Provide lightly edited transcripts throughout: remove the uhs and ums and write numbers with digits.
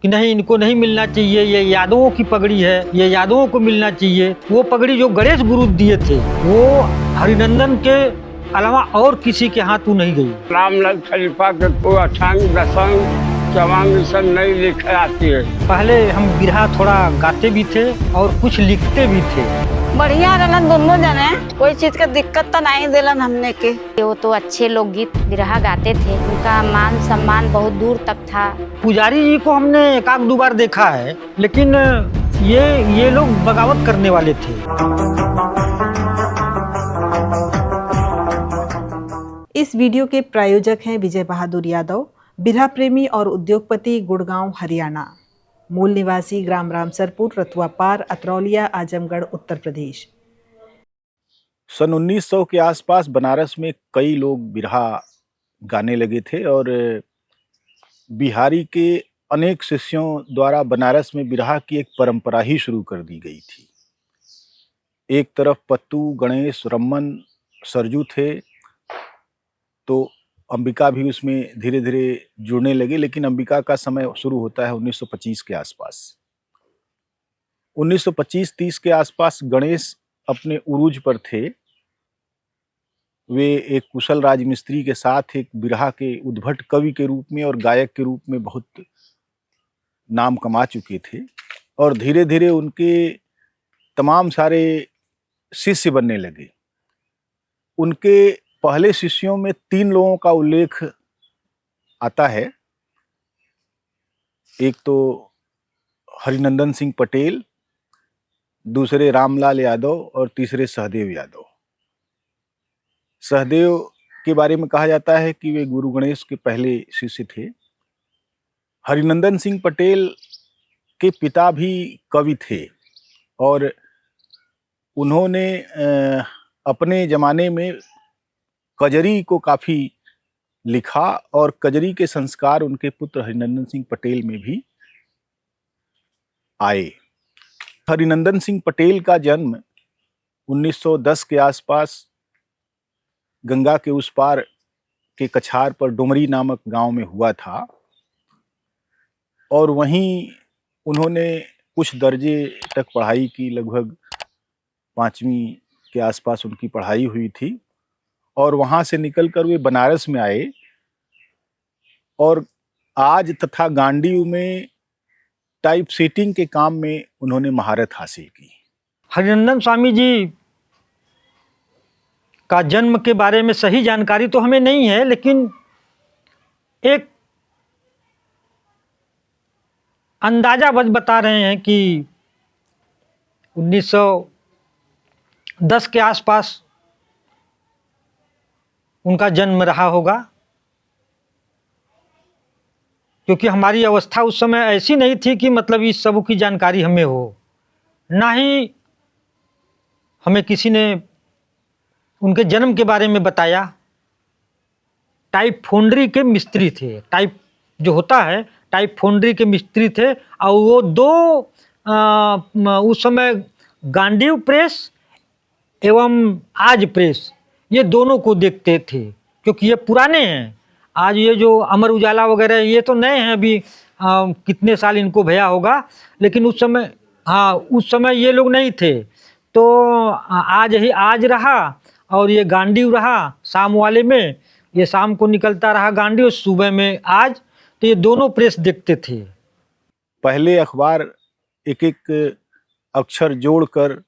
कि नहीं, इनको नहीं मिलना चाहिए, ये यादवों की पगड़ी है, ये यादवों को मिलना चाहिए। वो पगड़ी जो गणेश गुरु दिए थे वो हरिनंदन के अलावा और किसी के हाथ नहीं गई। रामलाल खलीफा के कोई अठांग दशंग चवांग सब नहीं लिखे आती है। पहले हम बिरहा थोड़ा गाते भी थे और कुछ लिखते भी थे। बढ़िया रहलन दोनों जने, कोई चीज का दिक्कत तो नहीं दिलन हमने के। वो तो अच्छे लोकगीत बिरहा गाते थे, उनका मान सम्मान बहुत दूर तक था। पुजारी जी को हमने एक आध दो बार देखा है, लेकिन ये लोग बगावत करने वाले थे। इस वीडियो के प्रायोजक हैं विजय बहादुर यादव, बिरहा प्रेमी और उद्योगपति, गुड़गांव, हरियाणा। मूल निवासी ग्राम रामसरपुर, रतुआ पार, अतरौलिया, आजमगढ़, उत्तर प्रदेश। सन 1900 के आसपास बनारस में कई लोग बिरहा गाने लगे थे और बिहारी के अनेक शिष्यों द्वारा बनारस में बिरहा की एक परंपरा ही शुरू कर दी गई थी। एक तरफ पत्तू, गणेश, रमन, सरजू थे, तो अंबिका भी उसमें धीरे धीरे जुड़ने लगे, लेकिन अंबिका का समय शुरू होता है 1925 के आसपास। 1925-30 के आसपास गणेश अपने उरूज पर थे। वे एक कुशल राजमिस्त्री के साथ एक बिरहा के उद्भट कवि के रूप में और गायक के रूप में बहुत नाम कमा चुके थे और धीरे धीरे उनके तमाम सारे शिष्य बनने लगे। उनके पहले शिष्यों में 3 लोगों का उल्लेख आता है। एक तो हरिनंदन सिंह पटेल, दूसरे रामलाल यादव और तीसरे सहदेव यादव। सहदेव के बारे में कहा जाता है कि वे गुरु गणेश के पहले शिष्य थे। हरिनंदन सिंह पटेल के पिता भी कवि थे और उन्होंने अपने जमाने में कजरी को काफी लिखा और कजरी के संस्कार उनके पुत्र हरिनंदन सिंह पटेल में भी आए। हरिनंदन सिंह पटेल का जन्म 1910 के आसपास गंगा के उस पार के कछार पर डुमरी नामक गांव में हुआ था और वहीं उन्होंने कुछ दर्जे तक पढ़ाई की। लगभग 5वीं के आसपास उनकी पढ़ाई हुई थी और वहां से निकलकर वे बनारस में आए और आज तथा गांडीव में टाइप सेटिंग के काम में उन्होंने महारत हासिल की। हरिनंदन स्वामी जी का जन्म के बारे में सही जानकारी तो हमें नहीं है, लेकिन एक अंदाजा बता रहे हैं कि 1910 के आसपास उनका जन्म रहा होगा, क्योंकि हमारी अवस्था उस समय ऐसी नहीं थी कि मतलब इस सब की जानकारी हमें हो। ना ही हमें किसी ने उनके जन्म के बारे में बताया। टाइप फोंड्री के मिस्त्री थे, टाइप जो होता है टाइप फोंड्री के मिस्त्री थे और वो 2 उस समय गांडीव प्रेस एवं आज प्रेस, ये दोनों को देखते थे, क्योंकि ये पुराने हैं। आज ये जो अमर उजाला वगैरह ये तो नए हैं, अभी कितने साल इनको भया होगा, लेकिन उस समय ये लोग नहीं थे। तो आज रहा और ये गांडीव रहा शाम वाले में, ये शाम को निकलता रहा गांडीव, सुबह में आज, तो ये दोनों प्रेस देखते थे। पहले अखबार एक एक अक्षर जोड़कर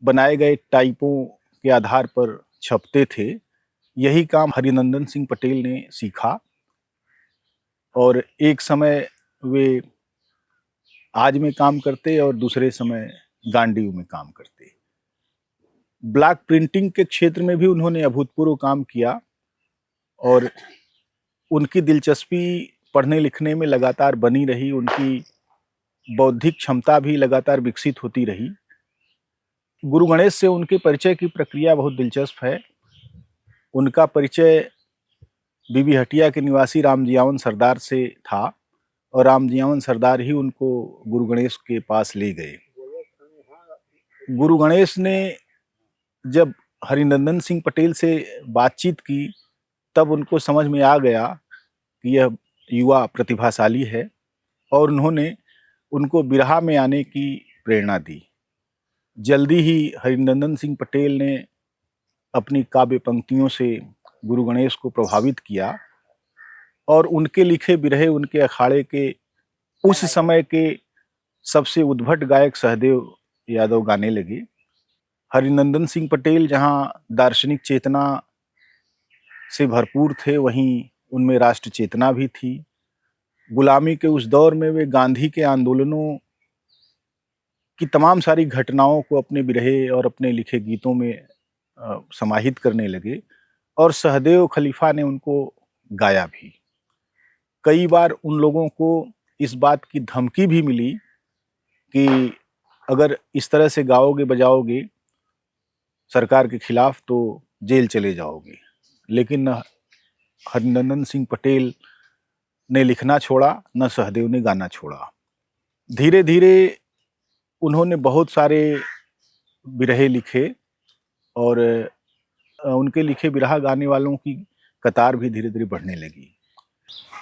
बनाए गए टाइपों के आधार पर छपते थे। यही काम हरिनंदन सिंह पटेल ने सीखा और एक समय वे आज में काम करते और दूसरे समय गांडीव में काम करते। ब्लॉक प्रिंटिंग के क्षेत्र में भी उन्होंने अभूतपूर्व काम किया और उनकी दिलचस्पी पढ़ने लिखने में लगातार बनी रही। उनकी बौद्धिक क्षमता भी लगातार विकसित होती रही। गुरु गणेश से उनके परिचय की प्रक्रिया बहुत दिलचस्प है। उनका परिचय बीबी हटिया के निवासी रामजियावन सरदार से था और रामजियावन सरदार ही उनको गुरु गणेश के पास ले गए। गुरु गणेश ने जब हरिनंदन सिंह पटेल से बातचीत की तब उनको समझ में आ गया कि यह युवा प्रतिभाशाली है और उन्होंने उनको बिरहा में आने की प्रेरणा दी। जल्दी ही हरिनंदन सिंह पटेल ने अपनी काव्य पंक्तियों से गुरु गणेश को प्रभावित किया और उनके लिखे बिरहे उनके अखाड़े के उस समय के सबसे उद्भट गायक सहदेव यादव गाने लगे। हरिनंदन सिंह पटेल जहां दार्शनिक चेतना से भरपूर थे, वहीं उनमें राष्ट्र चेतना भी थी। गुलामी के उस दौर में वे गांधी के आंदोलनों की तमाम सारी घटनाओं को अपने बिरहे और अपने लिखे गीतों में समाहित करने लगे और सहदेव खलीफा ने उनको गाया भी। कई बार उन लोगों को इस बात की धमकी भी मिली कि अगर इस तरह से गाओगे बजाओगे सरकार के खिलाफ तो जेल चले जाओगे, लेकिन न हरिनंदन सिंह पटेल ने लिखना छोड़ा, न सहदेव ने गाना छोड़ा। धीरे धीरे उन्होंने बहुत सारे बिरहे लिखे और उनके लिखे बिरहा गाने वालों की कतार भी धीरे धीरे बढ़ने लगी।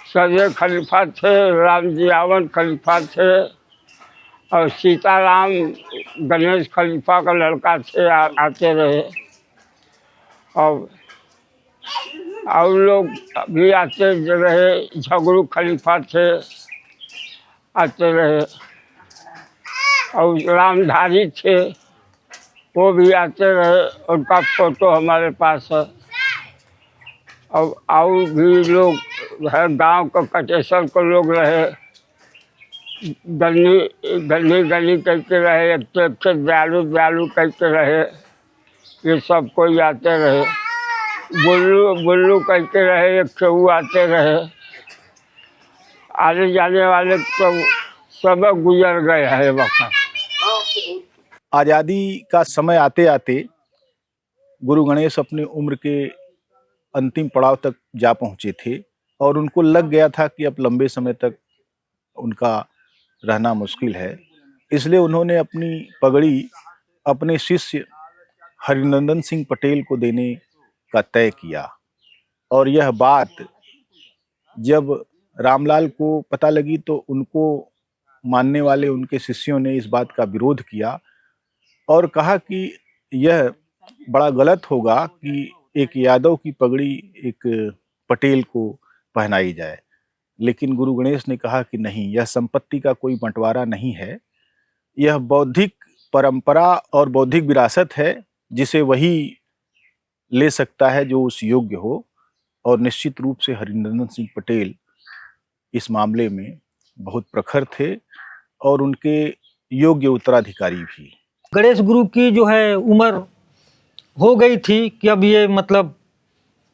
सजय खलीफा थे, राम जियावन खलीफा थे और सीताराम गणेश खलीफा का लड़का थे, आते रहे। और लोग भी आते रहे। झगड़ू खलीफा थे, आते रहे। और रामधारी थे, वो भी आते रहे। उनका फोटो हमारे पास है। और भी लोग है, गांव के कटेसर को लोग रहे। गली गली कहते रहे, एक दयालु दयालु कहते रहे। ये सब कोई आते रहे। बुल्लू कहते रहे, एक वो आते रहे। आने जाने वाले तो सब गुजर गए हैं वक्त। आज़ादी का समय आते आते गुरु गणेश अपने उम्र के अंतिम पड़ाव तक जा पहुंचे थे और उनको लग गया था कि अब लंबे समय तक उनका रहना मुश्किल है। इसलिए उन्होंने अपनी पगड़ी अपने शिष्य हरिनंदन सिंह पटेल को देने का तय किया। और यह बात जब रामलाल को पता लगी तो उनको मानने वाले उनके शिष्यों ने इस बात का विरोध किया और कहा कि यह बड़ा गलत होगा कि एक यादव की पगड़ी एक पटेल को पहनाई जाए। लेकिन गुरु गणेश ने कहा कि नहीं, यह संपत्ति का कोई बंटवारा नहीं है, यह बौद्धिक परंपरा और बौद्धिक विरासत है जिसे वही ले सकता है जो उस योग्य हो। और निश्चित रूप से हरिनंदन सिंह पटेल इस मामले में बहुत प्रखर थे और उनके योग्य उत्तराधिकारी भी। गणेश गुरु की जो है उम्र हो गई थी कि अब ये मतलब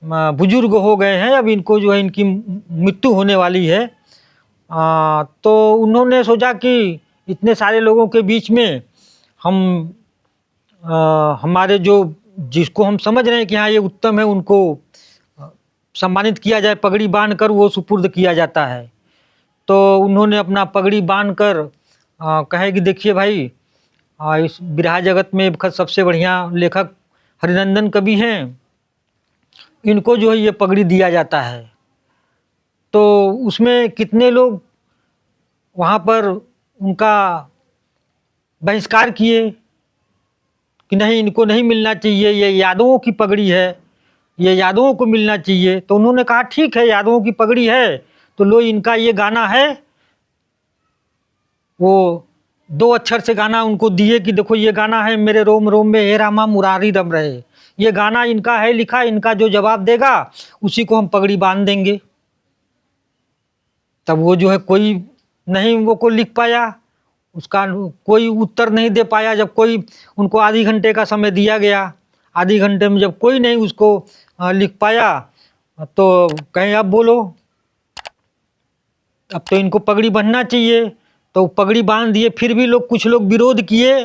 बुजुर्ग हो गए हैं, अब इनको जो है इनकी मृत्यु होने वाली है। तो उन्होंने सोचा कि इतने सारे लोगों के बीच में हम हमारे जो जिसको हम समझ रहे हैं कि हाँ ये उत्तम है, उनको सम्मानित किया जाए। पगड़ी बांधकर वो सुपुर्द किया जाता है। तो उन्होंने अपना पगड़ी बांधकर कहे कि देखिए भाई, इस बिरहा जगत में सबसे बढ़िया लेखक हरिनंदन कवि हैं, इनको जो है ये पगड़ी दिया जाता है। तो उसमें कितने लोग वहाँ पर उनका बहिष्कार किए कि नहीं, इनको नहीं मिलना चाहिए, ये यादवों की पगड़ी है, ये यादवों को मिलना चाहिए। तो उन्होंने कहा ठीक है, यादवों की पगड़ी है तो लो, इनका ये गाना है। वो 2 अक्षर से गाना उनको दिए कि देखो ये गाना है, मेरे रोम रोम में हे रामा मुरारी रम रहे। ये गाना इनका है लिखा, इनका जो जवाब देगा उसी को हम पगड़ी बांध देंगे। तब वो जो है कोई नहीं वो को लिख पाया, उसका कोई उत्तर नहीं दे पाया। जब कोई उनको आधी घंटे का समय दिया गया, आधी घंटे में जब कोई नहीं उसको लिख पाया तो कहें अब बोलो, अब तो इनको पगड़ी बांधना चाहिए। तो पगड़ी बांध दिए। फिर भी लोग कुछ लोग विरोध किए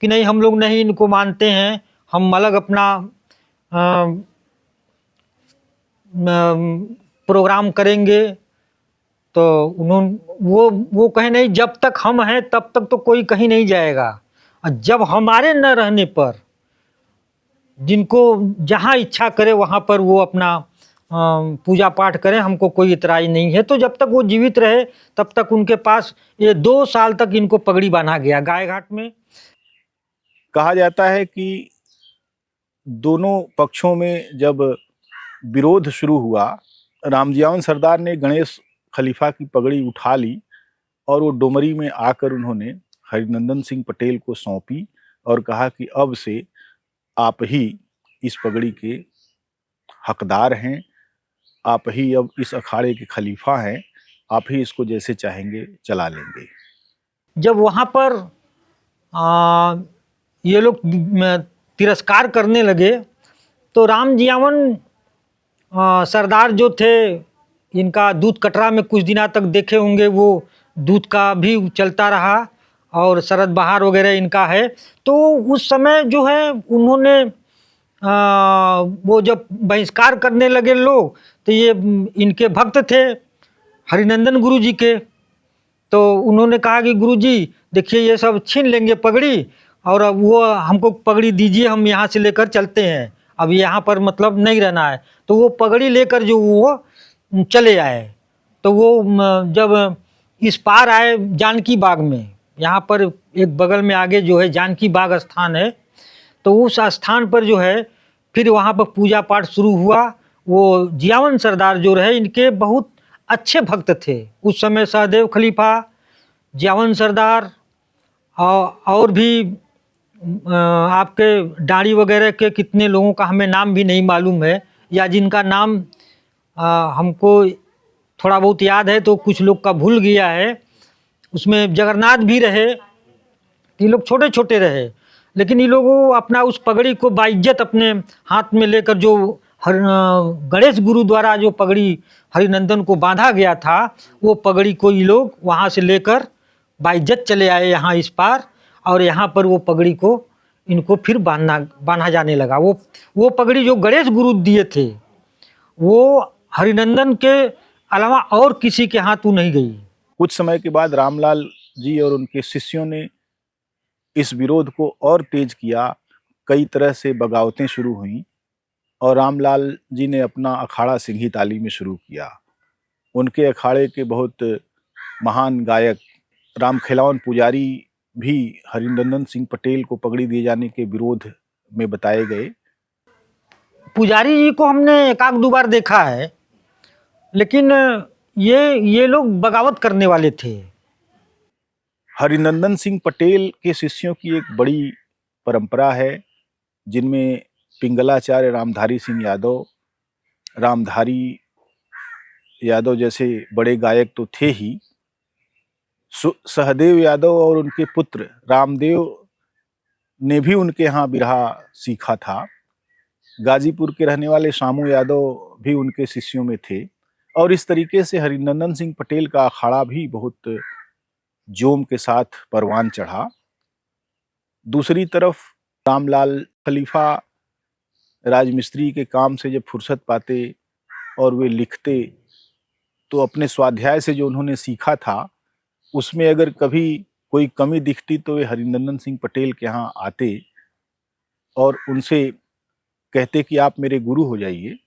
कि नहीं, हम लोग नहीं इनको मानते हैं, हम अलग अपना प्रोग्राम करेंगे। तो उन्होंने वो कहे नहीं, जब तक हम हैं तब तक तो कोई कहीं नहीं जाएगा, और जब हमारे न रहने पर जिनको जहाँ इच्छा करे वहाँ पर वो अपना पूजा पाठ करें, हमको कोई इतराज़ नहीं है। तो जब तक वो जीवित रहे तब तक उनके पास ये 2 साल तक इनको पगड़ी बांधा गया गाय घाट में। कहा जाता है कि दोनों पक्षों में जब विरोध शुरू हुआ, रामजियावन सरदार ने गणेश खलीफा की पगड़ी उठा ली और वो डोमरी में आकर उन्होंने हरिनंदन सिंह पटेल को सौंपी और कहा कि अब से आप ही इस पगड़ी के हकदार हैं, आप ही अब इस अखाड़े के खलीफा हैं, आप ही इसको जैसे चाहेंगे चला लेंगे। जब वहाँ पर ये लोग तिरस्कार करने लगे तो रामजियावन सरदार जो थे, इनका दूध कटरा में कुछ दिनों तक देखे होंगे, वो दूध का भी चलता रहा और शरद बहार वगैरह इनका है। तो उस समय जो है उन्होंने वो जब बहिष्कार करने लगे लोग, तो ये इनके भक्त थे हरिनंदन गुरु जी के, तो उन्होंने कहा कि गुरु जी देखिए ये सब छीन लेंगे पगड़ी और अब वो हमको पगड़ी दीजिए, हम यहाँ से लेकर चलते हैं, अब यहाँ पर मतलब नहीं रहना है। तो वो पगड़ी लेकर जो वो चले आए। तो वो जब इस पार आए जानकी बाग में, यहाँ पर एक बगल में आगे जो है जानकी बाग स्थान है, तो उस स्थान पर जो है फिर वहाँ पर पूजा पाठ शुरू हुआ। वो जियावन सरदार जो रहे इनके बहुत अच्छे भक्त थे उस समय, सहदेव खलीफा, जियावन सरदार और भी आपके डाड़ी वगैरह के कितने लोगों का हमें नाम भी नहीं मालूम है, या जिनका नाम हमको थोड़ा बहुत याद है तो कुछ लोग का भूल गया है। उसमें जगन्नाथ भी रहे, ये लोग छोटे छोटे रहे, लेकिन ये लोग अपना उस पगड़ी को बाइज्जत अपने हाथ में लेकर, जो गणेश गुरु द्वारा जो पगड़ी हरिनंदन को बांधा गया था, वो पगड़ी को ये लोग वहाँ से लेकर बाइज्जत चले आए यहाँ इस पार, और यहाँ पर वो पगड़ी को इनको फिर बांधा जाने लगा। वो पगड़ी जो गणेश गुरु दिए थे, वो हरिनंदन के अलावा और किसी के हाथ वो नहीं गई। कुछ समय के बाद रामलाल जी और उनके शिष्यों ने इस विरोध को और तेज किया, कई तरह से बगावतें शुरू हुईं और रामलाल जी ने अपना अखाड़ा सिंघी ताली में शुरू किया। उनके अखाड़े के बहुत महान गायक रामखेलावन पुजारी भी हरिनंदन सिंह पटेल को पगड़ी दिए जाने के विरोध में बताए गए। पुजारी जी को हमने एक आध दो बार देखा है, लेकिन ये लोग बगावत करने वाले थे। हरिनंदन सिंह पटेल के शिष्यों की एक बड़ी परंपरा है, जिनमें पिंगलाचार्य रामधारी सिंह यादव, रामधारी यादव जैसे बड़े गायक तो थे ही, सहदेव यादव और उनके पुत्र रामदेव ने भी उनके यहाँ बिरहा सीखा था। गाजीपुर के रहने वाले शामू यादव भी उनके शिष्यों में थे, और इस तरीके से हरिनंदन सिंह पटेल का अखाड़ा भी बहुत जोम के साथ परवान चढ़ा। दूसरी तरफ रामलाल खलीफा राजमिस्त्री के काम से जब फुर्सत पाते और वे लिखते, तो अपने स्वाध्याय से जो उन्होंने सीखा था उसमें अगर कभी कोई कमी दिखती तो वे हरिनंदन सिंह पटेल के यहाँ आते और उनसे कहते कि आप मेरे गुरु हो जाइए।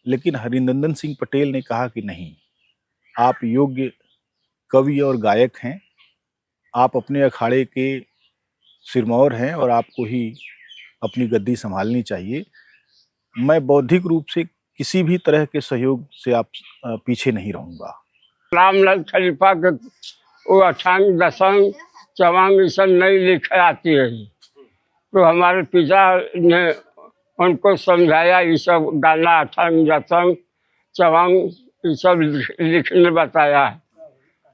लेकिन हरिनंदन सिंह पटेल ने कहा कि नहीं, आप योग्य कवि और गायक हैं, आप अपने अखाड़े के सिरमौर हैं और आपको ही अपनी गद्दी संभालनी चाहिए। मैं बौद्धिक रूप से किसी भी तरह के सहयोग से आप पीछे नहीं रहूँगा। रामलाल खलीफा के वो अठांग दसंग चवांग ये सब नहीं लिखे आती है, तो हमारे पिता ने उनको समझाया, ये सब गाना अठांग दसंग चवांग ये सब लिखने बताया है।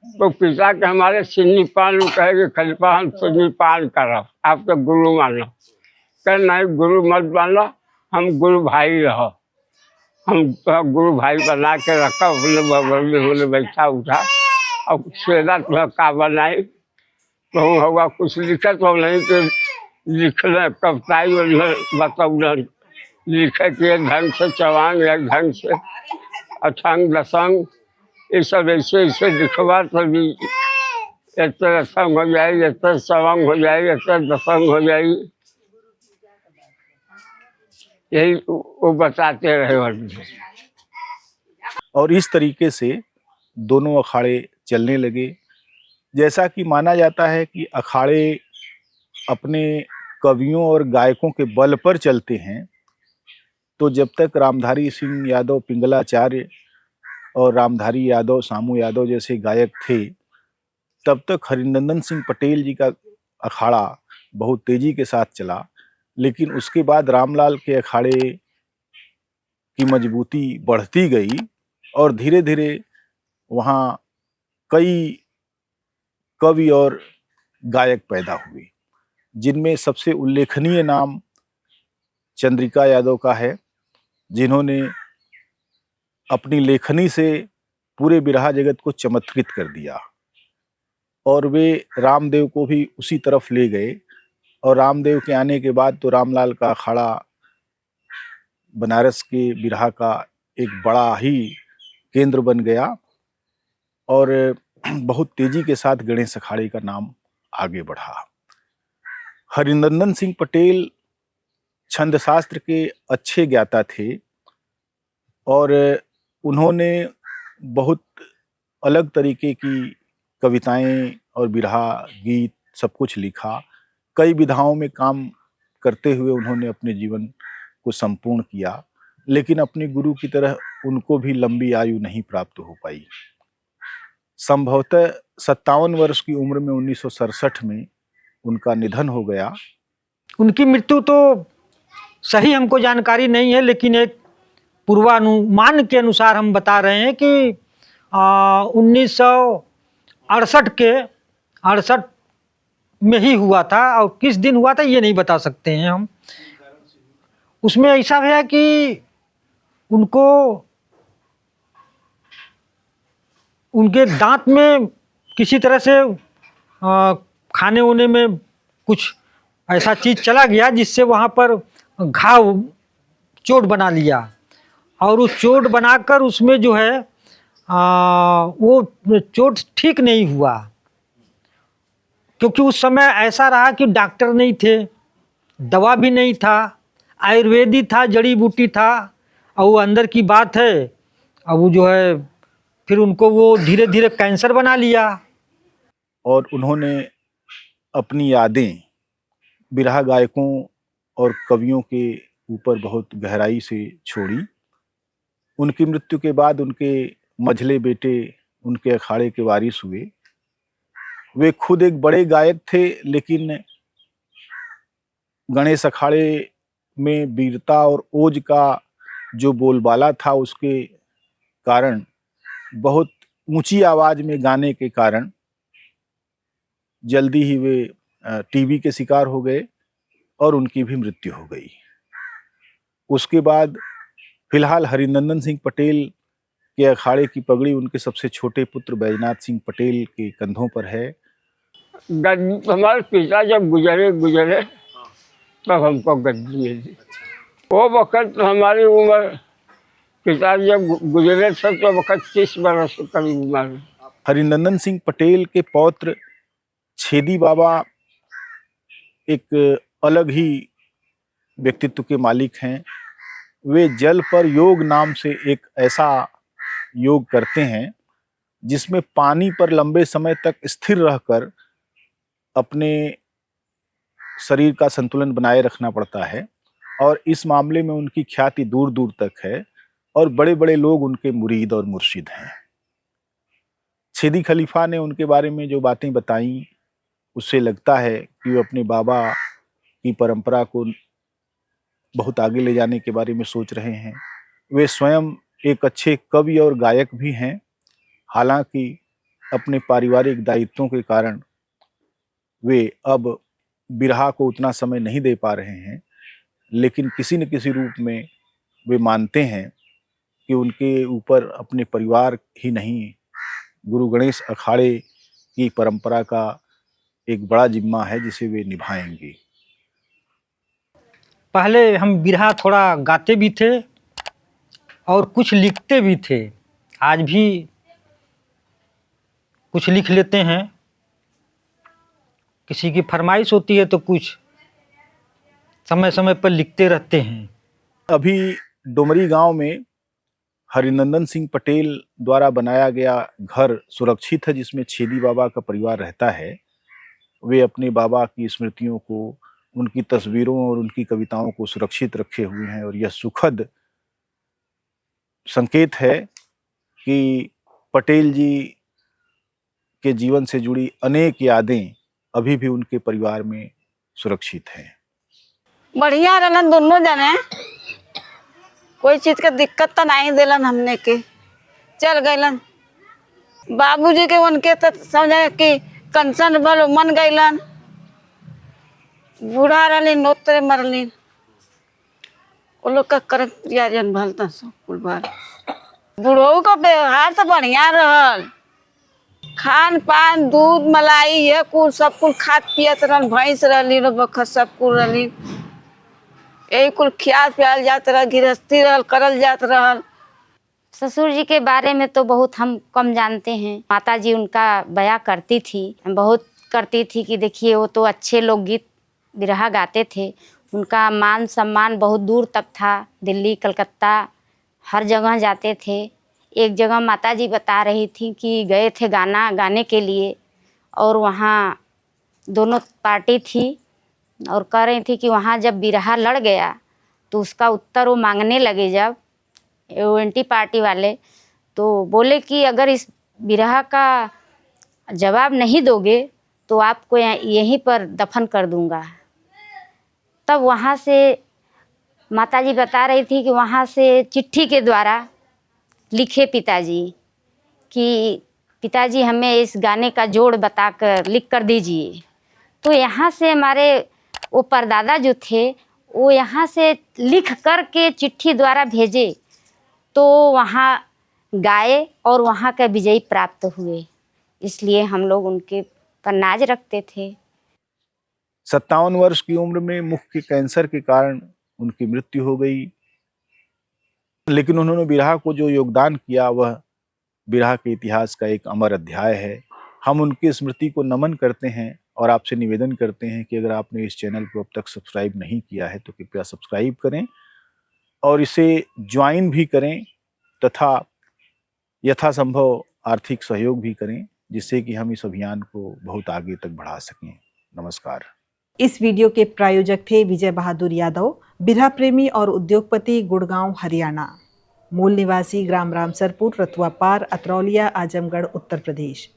तो पिता के हमारे सिन्नी पान कहेंगे, खलीफा हम सिन्नी पान करो, आप तो गुरु मानो। कह नहीं, गुरु मत मानो, हम गुरु भाई रहो। हम गुरु भाई बना के रखा, अपने बगल में होने बैठा उठा और सेदा तुम्हें का बनाई तो होगा कुछ लिखे तो नहीं, तो लिखने कविताई बताऊँ लिखे कि एक ढंग से चवांग, एक ढंग से अठंग दसंग, ये सब ऐसे ऐसे लिखवा तभी एक रसंग हो जाएगी, एक चवांग हो जाएगी, एक दसंग हो जाएगी। यही वो बताते रहे। और इस तरीके से दोनों अखाड़े चलने लगे। जैसा कि माना जाता है कि अखाड़े अपने कवियों और गायकों के बल पर चलते हैं, तो जब तक रामधारी सिंह यादव पिंगलाचार्य और रामधारी यादव, सामू यादव जैसे गायक थे, तब तक हरिनंदन सिंह पटेल जी का अखाड़ा बहुत तेजी के साथ चला। लेकिन उसके बाद रामलाल के अखाड़े की मजबूती बढ़ती गई और धीरे धीरे वहाँ कई कवि और गायक पैदा हुए, जिनमें सबसे उल्लेखनीय नाम चंद्रिका यादव का है, जिन्होंने अपनी लेखनी से पूरे बिरहा जगत को चमत्कृत कर दिया और वे रामदेव को भी उसी तरफ ले गए। और रामदेव के आने के बाद तो रामलाल का अखाड़ा बनारस के बिरहा का एक बड़ा ही केंद्र बन गया और बहुत तेजी के साथ गणेश अखाड़े का नाम आगे बढ़ा। हरिनंदन सिंह पटेल छंद शास्त्र के अच्छे ज्ञाता थे और उन्होंने बहुत अलग तरीके की कविताएं और बिरहा गीत सब कुछ लिखा। कई विधाओं में काम करते हुए उन्होंने अपने जीवन को संपूर्ण किया, लेकिन अपने गुरु की तरह उनको भी लंबी आयु नहीं प्राप्त हो पाई। संभवतः 57 वर्ष की उम्र में 1967 में उनका निधन हो गया। उनकी मृत्यु तो सही हमको जानकारी नहीं है, लेकिन एक पूर्वानुमान के अनुसार हम बता रहे हैं कि 1968 में ही हुआ था, और किस दिन हुआ था ये नहीं बता सकते हैं हम। उसमें ऐसा है कि उनको उनके दांत में किसी तरह से खाने उने में कुछ ऐसा चीज़ चला गया जिससे वहाँ पर घाव चोट बना लिया, और उस चोट बनाकर उसमें जो है वो चोट ठीक नहीं हुआ, क्योंकि उस समय ऐसा रहा कि डॉक्टर नहीं थे, दवा भी नहीं था, आयुर्वेदी था, जड़ी बूटी था, और वो अंदर की बात है। अब वो जो है फिर उनको वो धीरे धीरे कैंसर बना लिया। और उन्होंने अपनी यादें बिरहा गायकों और कवियों के ऊपर बहुत गहराई से छोड़ी। उनकी मृत्यु के बाद उनके मझले बेटे उनके अखाड़े के वारिस हुए। वे खुद एक बड़े गायक थे, लेकिन गणेश अखाड़े में वीरता और ओज का जो बोलबाला था, उसके कारण बहुत ऊंची आवाज में गाने के कारण जल्दी ही वे टीबी के शिकार हो गए और उनकी भी मृत्यु हो गई। उसके बाद फिलहाल हरिनंदन सिंह पटेल के अखाड़े की पगड़ी उनके सबसे छोटे पुत्र बैजनाथ सिंह पटेल के कंधों पर है। हमारे पिता जब गुजरे तब हमको गद्दी मिली। वो वक्त हमारी उम्र, पिता जब गुजरे थे तो वक्त 30 वर्ष के करीब उम्र। हरिनंदन सिंह पटेल के पौत्र छेदी बाबा एक अलग ही व्यक्तित्व के मालिक हैं। वे जल पर योग नाम से एक ऐसा योग करते हैं जिसमें पानी पर लंबे समय तक स्थिर रहकर अपने शरीर का संतुलन बनाए रखना पड़ता है, और इस मामले में उनकी ख्याति दूर दूर तक है और बड़े बड़े लोग उनके मुरीद और मुर्शिद हैं। छेदी खलीफा ने उनके बारे में जो बातें बताई, उससे लगता है कि वे अपने बाबा की परंपरा को बहुत आगे ले जाने के बारे में सोच रहे हैं। वे स्वयं एक अच्छे कवि और गायक भी हैं। हालांकि अपने पारिवारिक दायित्वों के कारण वे अब बिरहा को उतना समय नहीं दे पा रहे हैं, लेकिन किसी न किसी रूप में वे मानते हैं कि उनके ऊपर अपने परिवार ही नहीं, गुरु गणेश अखाड़े की परंपरा का एक बड़ा जिम्मा है जिसे वे निभाएंगे। पहले हम बिरहा थोड़ा गाते भी थे और कुछ लिखते भी थे। आज भी कुछ लिख लेते हैं, किसी की फरमाइश होती है तो कुछ समय समय पर लिखते रहते हैं। अभी डुमरी गांव में हरिनंदन सिंह पटेल द्वारा बनाया गया घर सुरक्षित है, जिसमें छेदी बाबा का परिवार रहता है। वे अपने बाबा की स्मृतियों को, उनकी तस्वीरों और उनकी कविताओं को सुरक्षित रखे हुए हैं और यह सुखद संकेत है कि पटेल जी के जीवन से जुड़ी अनेक यादें अभी भी उनके परिवार में सुरक्षित हैं। बढ़िया रहलन दोनों जने, कोई चीज का दिक्कत तो नहीं दिलन हमने के, चल गइलन। बाबूजी के उनके तो समझे कि कंसन बल मन गइलन, बूढ़ा रहलिन नोतरे मरलिन। वो लोग का कर प्रियजन भलता सब कुल बार। बूढ़ो का व्यवहार तो बढ़िया रहल, खान पान दूध मलाई ये कुल सब कुल खात पियत रहन, भैंस रहली बखत सब कुल रहली, यही कुल खियाल पियाल जात रह, गृहस्थी रहल करल जात रहल। ससुर जी के बारे में तो बहुत हम कम जानते हैं। माता जी उनका बयां करती थी, बहुत करती थी कि देखिए वो तो अच्छे लोकगीत बिरहा गाते थे। उनका मान सम्मान बहुत दूर तक था, दिल्ली कलकत्ता हर जगह जाते थे। एक जगह माता जी बता रही थी कि गए थे गाना गाने के लिए और वहाँ दोनों पार्टी थी और कह रही थी कि वहाँ जब बिरहा लड़ गया तो उसका उत्तर वो मांगने लगे। जब एंटी पार्टी वाले तो बोले कि अगर इस बिरहा का जवाब नहीं दोगे तो आपको यहीं पर दफन कर दूंगा। तब वहाँ से माताजी बता रही थी कि वहाँ से चिट्ठी के द्वारा लिखे पिताजी कि पिताजी हमें इस गाने का जोड़ बताकर लिख कर दीजिए। तो यहाँ से हमारे वो परदादा जो थे वो यहाँ से लिख कर के चिट्ठी द्वारा भेजे, तो वहाँ गाए और वहाँ का विजयी प्राप्त हुए। इसलिए हम लोग उनके पर नाज रखते थे। 57 वर्ष की उम्र में मुख के कैंसर के कारण उनकी मृत्यु हो गई, लेकिन उन्होंने बिरहा को जो योगदान किया वह बिरहा के इतिहास का एक अमर अध्याय है। हम उनकी स्मृति को नमन करते हैं और आपसे निवेदन करते हैं कि अगर आपने इस चैनल को अब तक सब्सक्राइब नहीं किया है तो कृपया सब्सक्राइब करें और इसे ज्वाइन भी करें तथा यथासंभव आर्थिक सहयोग भी करें, जिससे कि हम इस अभियान को बहुत आगे तक बढ़ा सकें। नमस्कार। इस वीडियो के प्रायोजक थे विजय बहादुर यादव, बिरहा प्रेमी और उद्योगपति, गुड़गांव हरियाणा। मूल निवासी ग्राम रामसरपुर, रतुआ पार, अतरौलिया, आजमगढ़, उत्तर प्रदेश।